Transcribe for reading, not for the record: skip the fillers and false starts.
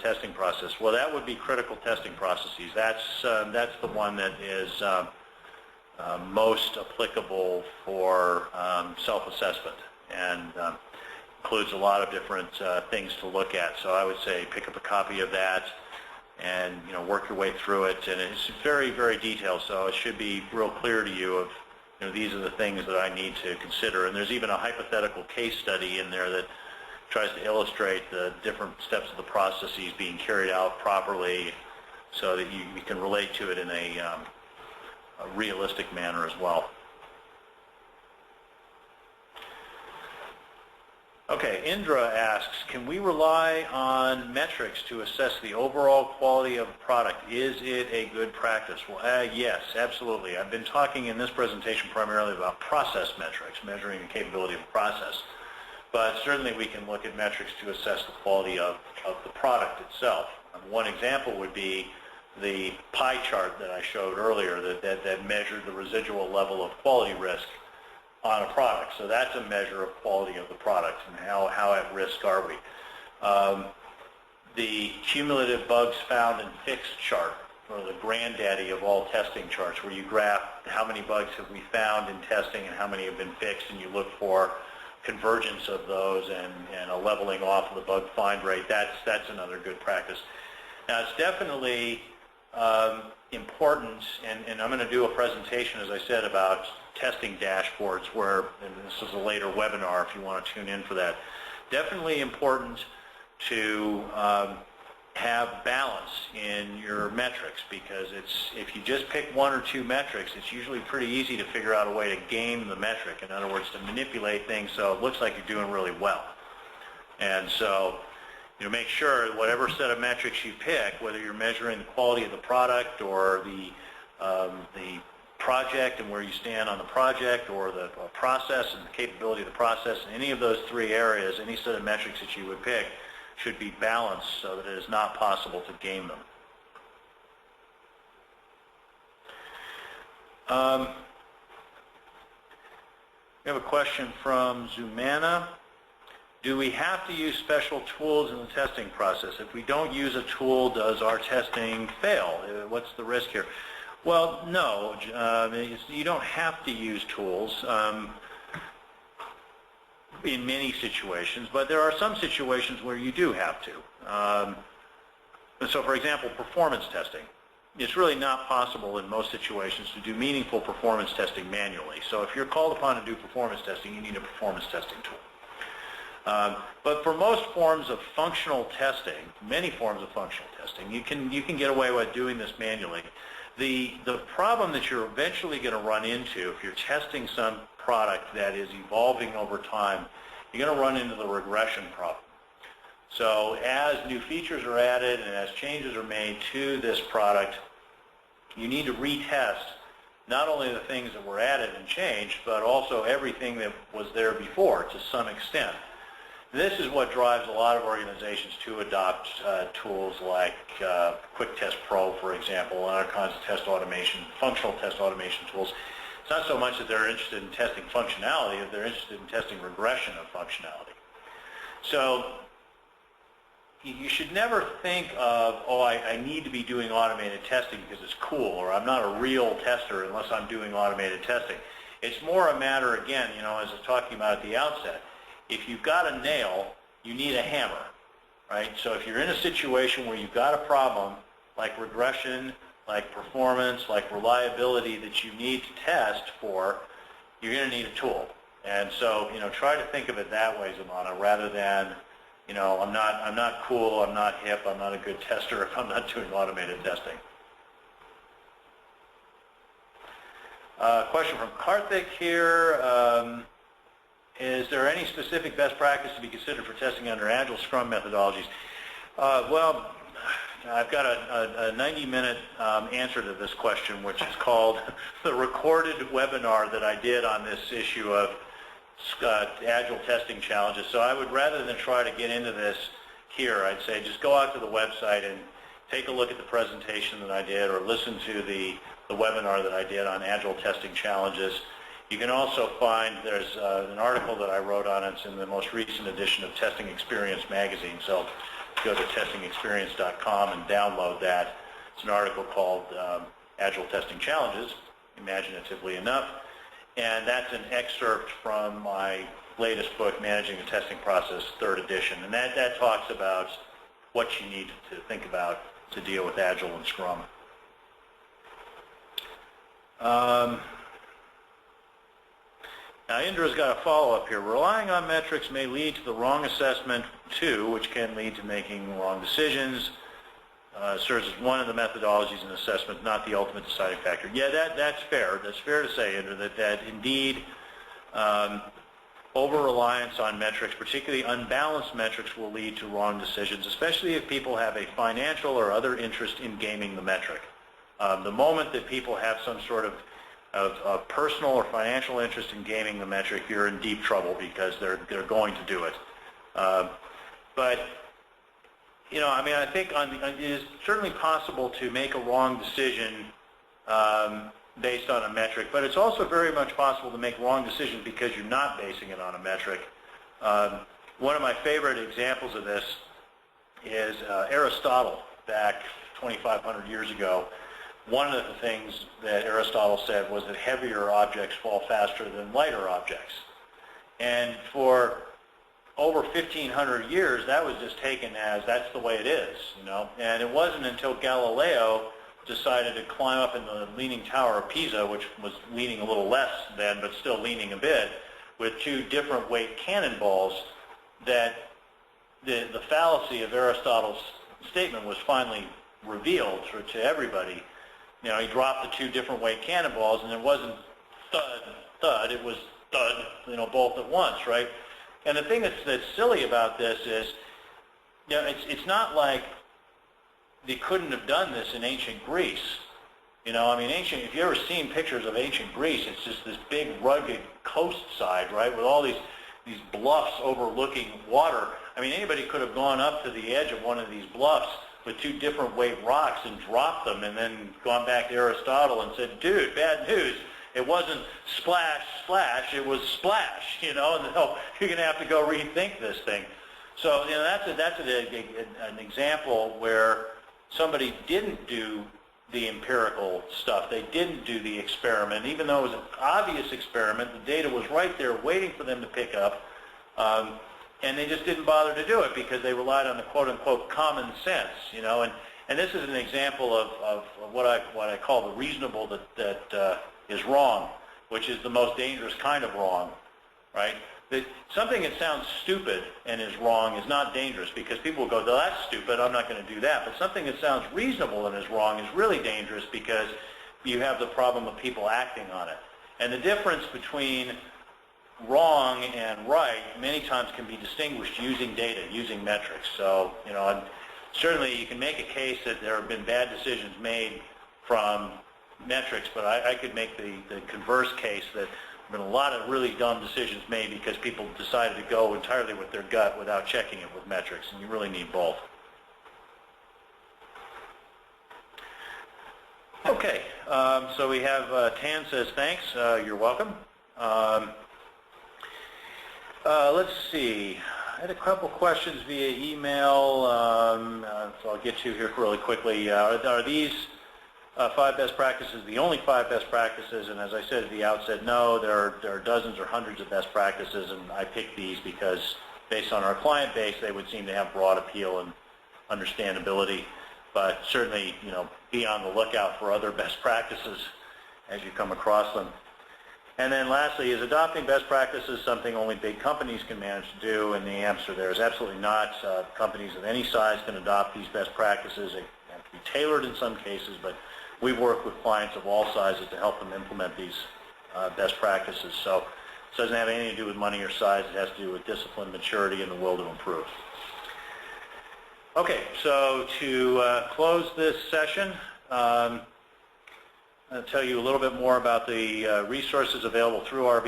testing process? Well, that would be critical testing processes. That's the one that is most applicable for self-assessment, and includes a lot of different things to look at. So I would say pick up a copy of that and work your way through it. And it's very, very detailed, so it should be real clear to you of these are the things that I need to consider. And there's even a hypothetical case study in there that tries to illustrate the different steps of the processes being carried out properly so that you can relate to it in a realistic manner as well. Okay, Indra asks, can we rely on metrics to assess the overall quality of a product? Is it a good practice? Well, yes, absolutely. I've been talking in this presentation primarily about process metrics, measuring the capability of a process. But certainly we can look at metrics to assess the quality of the product itself. One example would be the pie chart that I showed earlier that measured the residual level of quality risk on a product. So that's a measure of quality of the product and how at risk are we. The cumulative bugs found and fixed chart, or the granddaddy of all testing charts, where you graph how many bugs have we found in testing and how many have been fixed, and you look for convergence of those and a leveling off of the bug find rate. That's another good practice. Now, it's definitely important, and I'm going to do a presentation, as I said, about testing dashboards, and this is a later webinar if you want to tune in for that. Definitely important to have balance in your metrics, because if you just pick one or two metrics, it's usually pretty easy to figure out a way to game the metric. In other words, to manipulate things so it looks like you're doing really well. And so make sure whatever set of metrics you pick, whether you're measuring the quality of the product or the project and where you stand on the project, or the process and the capability of the process, in any of those three areas, any set of metrics that you would pick should be balanced so that it is not possible to game them. We have a question from Zumana. Do we have to use special tools in the testing process? If we don't use a tool, does our testing fail? What's the risk here? Well, no. You don't have to use tools in many situations, but there are some situations where you do have to. So, for example, performance testing. It's really not possible in most situations to do meaningful performance testing manually. So if you're called upon to do performance testing, you need a performance testing tool. But for most forms of functional testing, many forms of functional testing, you can get away with doing this manually. The problem that you're eventually going to run into if you're testing some product that is evolving over time, you're going to run into the regression problem. So as new features are added and as changes are made to this product, you need to retest not only the things that were added and changed, but also everything that was there before to some extent. This is what drives a lot of organizations to adopt tools like Quick Test Pro, for example, and other kinds of test automation, functional test automation tools. It's not so much that they're interested in testing functionality, as they're interested in testing regression of functionality. So you should never think of, oh, I need to be doing automated testing because it's cool, or I'm not a real tester unless I'm doing automated testing. It's more a matter, again, as I was talking about at the outset, if you've got a nail, you need a hammer, right? So if you're in a situation where you've got a problem, like regression, like performance, like reliability that you need to test for, you're going to need a tool. And so, try to think of it that way, Zamana, rather than, I'm not cool, I'm not hip, I'm not a good tester if I'm not doing automated testing. Question from Karthik here. Is there any specific best practice to be considered for testing under Agile Scrum methodologies? Well, I've got a 90-minute answer to this question, which is called the recorded webinar that I did on this issue of Agile testing challenges. So I would, rather than try to get into this here, I'd say just go out to the website and take a look at the presentation that I did, or listen to the webinar that I did on Agile testing challenges. You can also find, there's an article that I wrote on it. It's in the most recent edition of Testing Experience magazine. So go to testingexperience.com and download that. It's an article called Agile Testing Challenges, imaginatively enough, and that's an excerpt from my latest book, Managing the Testing Process, 3rd edition, and that talks about what you need to think about to deal with Agile and Scrum. Now, Indra's got a follow-up here. Relying on metrics may lead to the wrong assessment, too, which can lead to making wrong decisions. Serves as one of the methodologies in assessment, not the ultimate deciding factor. Yeah, that's fair. That's fair to say, Indra, that indeed over-reliance on metrics, particularly unbalanced metrics, will lead to wrong decisions, especially if people have a financial or other interest in gaming the metric. The moment that people have some sort of personal or financial interest in gaming the metric, you're in deep trouble because they're going to do it. But you know, I mean, I think it is certainly possible to make a wrong decision based on a metric, but it's also very much possible to make wrong decisions because you're not basing it on a metric. One of my favorite examples of this is Aristotle back 2,500 years ago. One of the things that Aristotle said was that heavier objects fall faster than lighter objects. And for over 1,500 years, that was just taken as that's the way it is, you know. And it wasn't until Galileo decided to climb up in the Leaning Tower of Pisa, which was leaning a little less then, but still leaning a bit, with 2 different weight cannonballs, that the fallacy of Aristotle's statement was finally revealed to everybody. You know, he dropped the 2 different weight cannonballs, and it wasn't thud, thud, it was thud, you know, both at once, right? And the thing that's silly about this is, you know, it's not like they couldn't have done this in ancient Greece. You know, I mean, if you've ever seen pictures of ancient Greece, it's just this big, rugged coastside, right, with all these bluffs overlooking water. I mean, anybody could have gone up to the edge of one of these bluffs with 2 different weight rocks and dropped them and then gone back to Aristotle and said, dude, bad news. It wasn't splash, splash, it was splash, you know, and no, you're going to have to go rethink this thing. So, you know, that's an example where somebody didn't do the empirical stuff. They didn't do the experiment. Even though it was an obvious experiment, the data was right there waiting for them to pick up. And they just didn't bother to do it because they relied on the quote-unquote common sense, you know. And this is an example of what I call the reasonable that is wrong, which is the most dangerous kind of wrong, right? Something that sounds stupid and is wrong is not dangerous because people will go, well, that's stupid, I'm not going to do that. But something that sounds reasonable and is wrong is really dangerous because you have the problem of people acting on it. And the difference between wrong and right many times can be distinguished using data, using metrics. So, you know, and certainly you can make a case that there have been bad decisions made from metrics, but I could make the converse case that there have been a lot of really dumb decisions made because people decided to go entirely with their gut without checking it with metrics, and you really need both. Okay, so we have Tan says thanks, you're welcome. Let's see. I had a couple questions via email, so I'll get to here really quickly. Are these 5 best practices the only 5 best practices? And as I said at the outset, no, there are dozens or hundreds of best practices, and I picked these because based on our client base, they would seem to have broad appeal and understandability. But certainly, you know, be on the lookout for other best practices as you come across them. And then lastly, is adopting best practices something only big companies can manage to do? And the answer there is absolutely not. Companies of any size can adopt these best practices. They have to be tailored in some cases, but we've worked with clients of all sizes to help them implement these best practices. So it doesn't have anything to do with money or size. It has to do with discipline, maturity, and the will to improve. Okay, so to close this session, I'll tell you a little bit more about the resources available through RB